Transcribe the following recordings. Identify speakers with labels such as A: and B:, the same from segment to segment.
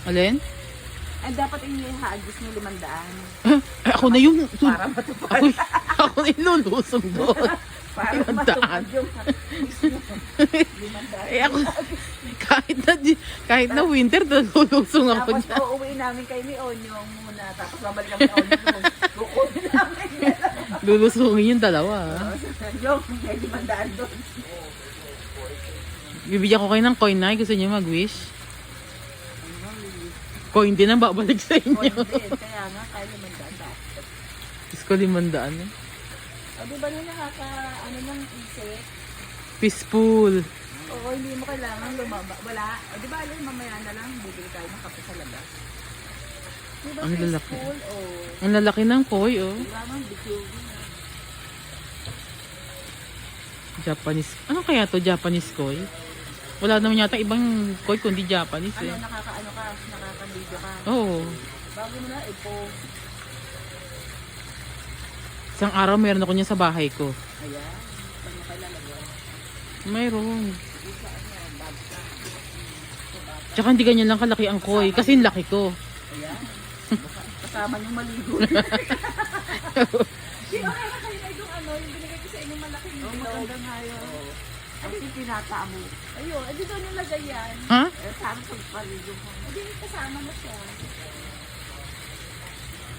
A: Alin?
B: Ay, dapat i-haagis mo 500.
A: Ay, ako na yung...
B: Para matupad.
A: Ako na yung lulusong doon.
B: Para
A: 500.
B: matupad yung 500.
A: Eh ako, kahit na winter, lulusong ako
B: Tapos
A: dyan.
B: uuwi namin kay ni Onyong muna. Tapos babalik kami Onyong. Kukunin namin.
A: Lulusungin yung dalawa.
B: Yung may 500 doon.
A: Bibigyan ko kayo ng coin na. Gusto niyo mag-wish? Coin din ang babalik sa inyo.
B: Kaya nga, kaya 500 dapat.
A: Gusto ko 500 eh.
B: O, di ba na ng isip?
A: Peaceful.
B: Oo, hindi mo kailangan lumaba. Wala. O, di ba alam, mamaya na lang, bibili tayo ng kape sa labas. Di ba
A: Ang lalaki.
B: peaceful? O,
A: Ang lalaki ng koi, oh.
B: di ba man, bikini.
A: Japanese. Ano kaya to Japanese koi? Wala naman yata ibang koi kundi Japanese eh.
B: Ano, nakaka-video ka.
A: Oo.
B: Bago mo na, i-post.
A: Isang araw meron ako niya sa bahay ko.
B: Ayan. Pag makalalagyan.
A: Mayroon. Tsaka hindi ganyan lang kalaki ang koi. Kasi yung laki ko.
B: Ayan. Kasama yung maligo. Di ba kaya kayo na yung yung binigay ko sa inyo malaking bilog? Maganda nga yun. Ay, yung pinata mo. Ayun, edi doon yung lagay yan.
A: Ha?
B: Eh, parang pagpaligo mo. Edi kasama mo siya.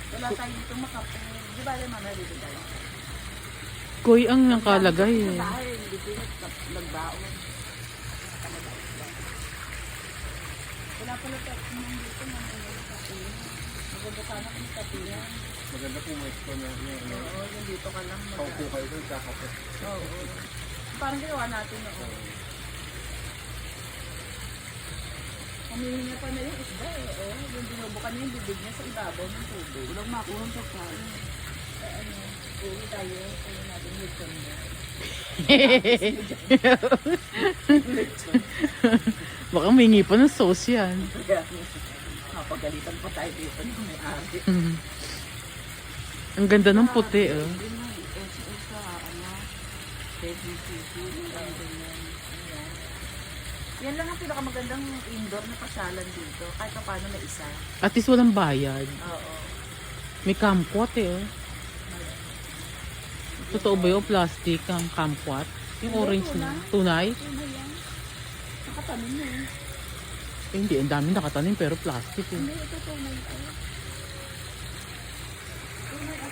B: Wala tayo dito makape. Di ba alam mga dito tayo?
A: Koi ang nakalagay
B: Sa
A: eh.
B: bahay, dito nagbaon. Wala pala tayo dito na kape. Maganda sana kung kape yan.
C: Maganda kung may ito na
B: Oo, yung dito ka lang.
C: paupo kayo doon sa kape.
B: Oo. Parang ginawa natin noon. Humihinga pa na yung isda eh. Oh. Yung binubukan niya yung bibig niya sa ibabaw ng tubig. Walang makuha ng pagkain. Uwi tayo. Kaya natin lechon mo.
A: Baka mingi pa ng sauce yan.
B: Kaya mapagalitan pa tayo dito ng may-ari.
A: Ang ganda ng puti oh.
B: Yun nga, SS sa PGCC. Yan lang ang pinakamagandang indoor na pasyalan dito. Kahit pa paano na isa.
A: At least walang bayad.
B: Oo.
A: May kumquat eh oh. Totoo ba yung plastic ang kumquat? Yung orange na. Tunay?
B: Yun na yan. Nakatanim na yun.
A: Eh, hindi, ang dami nakatanim pero plastic eh.
B: Hindi, ito tunay ako. Tunay ako.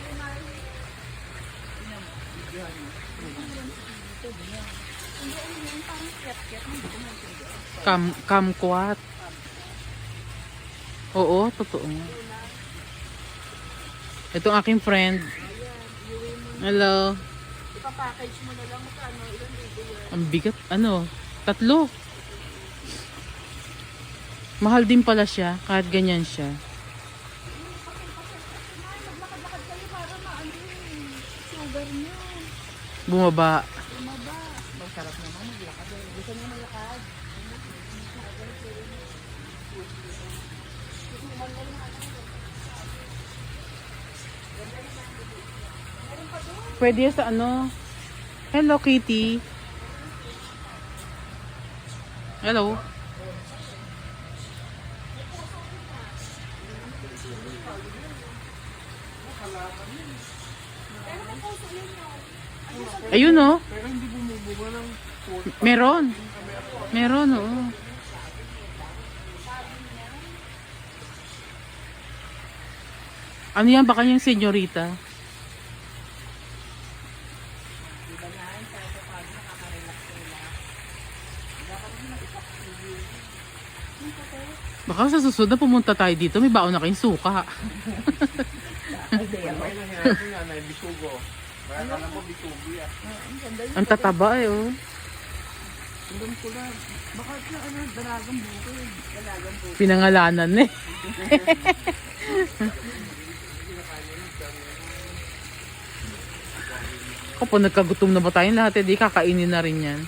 B: Tunay. Tingnan mo, videohan mo. Hindi, ano yan, parang kiyat-kiyat. Hindi ko maintindihan.
A: Kumquat. Oo, totoo nga. Ito ang aking friend. Hello.
B: Ipapackage mo na lang magkano, ilang libo yan.
A: Ang bigat, ano? 3. Mahal din pala siya, kahit ganyan siya.
B: Maglakad-lakad kayo para maano yung sugar nyo.
A: Bumaba.
B: Lumaba. Masarap naman maglakad. Gusto nyo maglakad?
A: Pwede sa ano? Hello, Kitty. Hello. Ayun oh.
C: Pero hindi bumubuga ng
A: Meron. Meron oo. Ano yan? Baka yung senyorita. Baka sa susunod na pumunta tayo dito, may baon na kayong suka.
C: may nangyari nga na bisugo. Kaya ka naman bisugo yan.
A: Ang tataba eh oh.
B: Alam ko lang. Baka na ano, dalagang bukid. Dalagang bukid.
A: Pinangalanan eh. Kapag nagkagutom na ba tayong lahat, di kakainin na rin yan.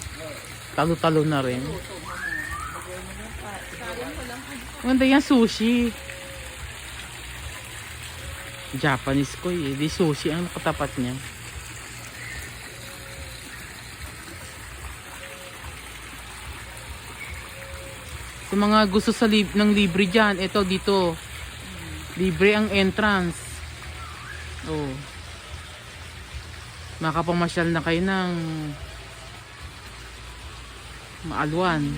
A: Talo-talo na rin. Maganda yan, sushi. Japanese ko eh. Di sushi ang katapat niya. Sa mga gusto ng libre dyan, ito dito. Libre ang entrance. Oh. Makapamasyal na kayo ng Maalwan.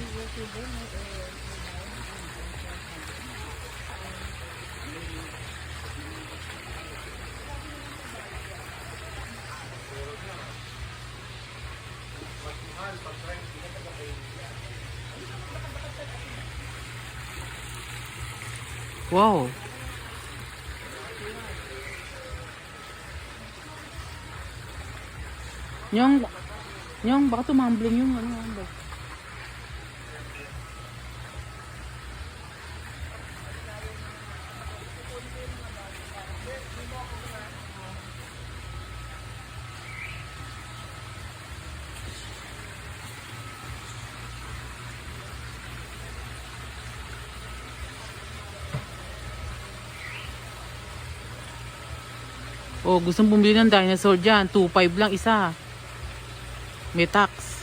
A: Wow. Yung baka tumambling yung ano. Oh, gustong bumili ng dinosaur dyan. 2.5 lang isa. May tax.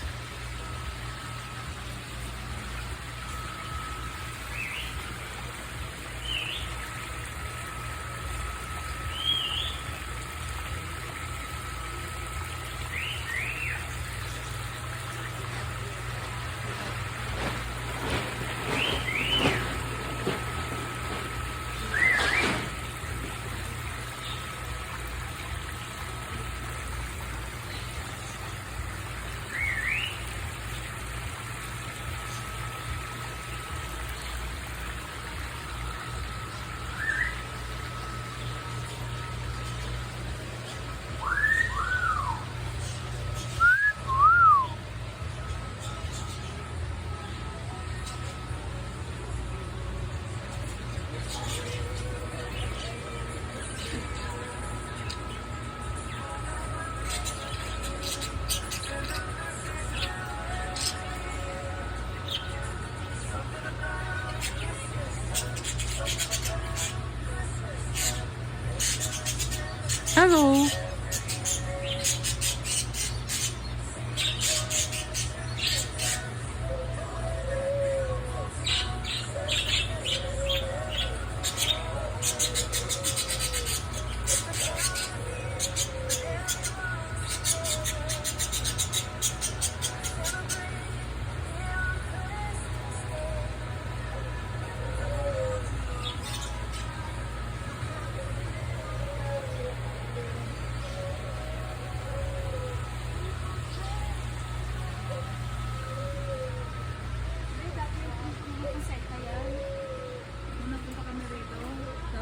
A: Hello.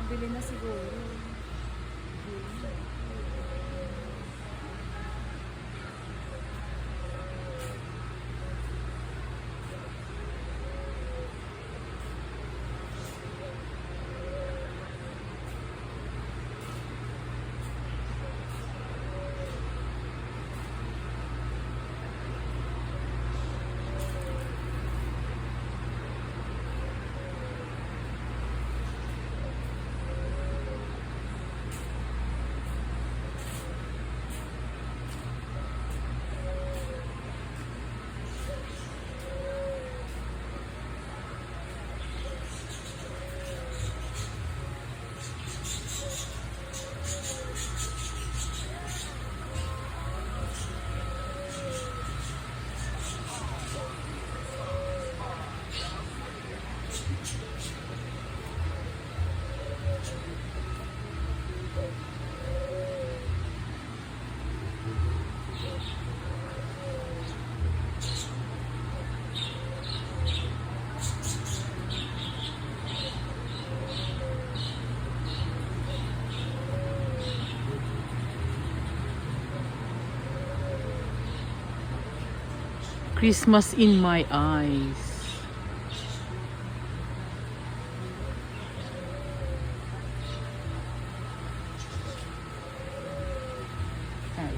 B: Bili na siguro.
A: Christmas in my eyes. Ay.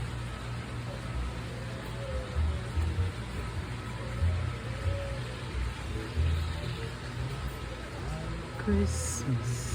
A: Christmas.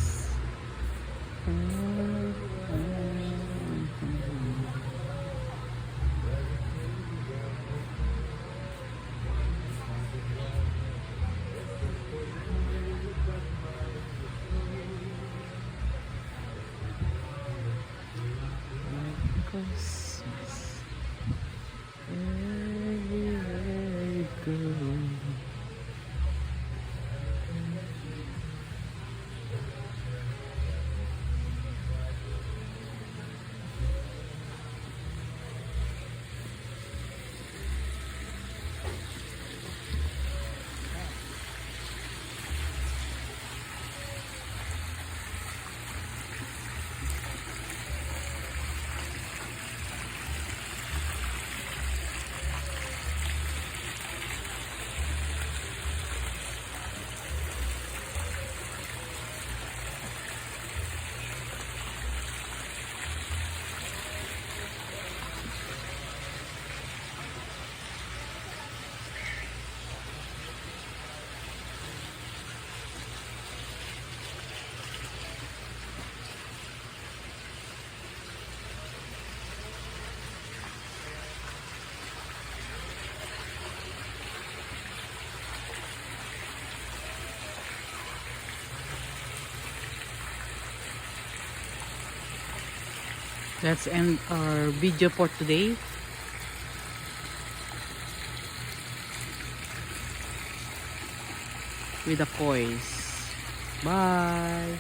A: Let's end our video for today. With the kois. Bye!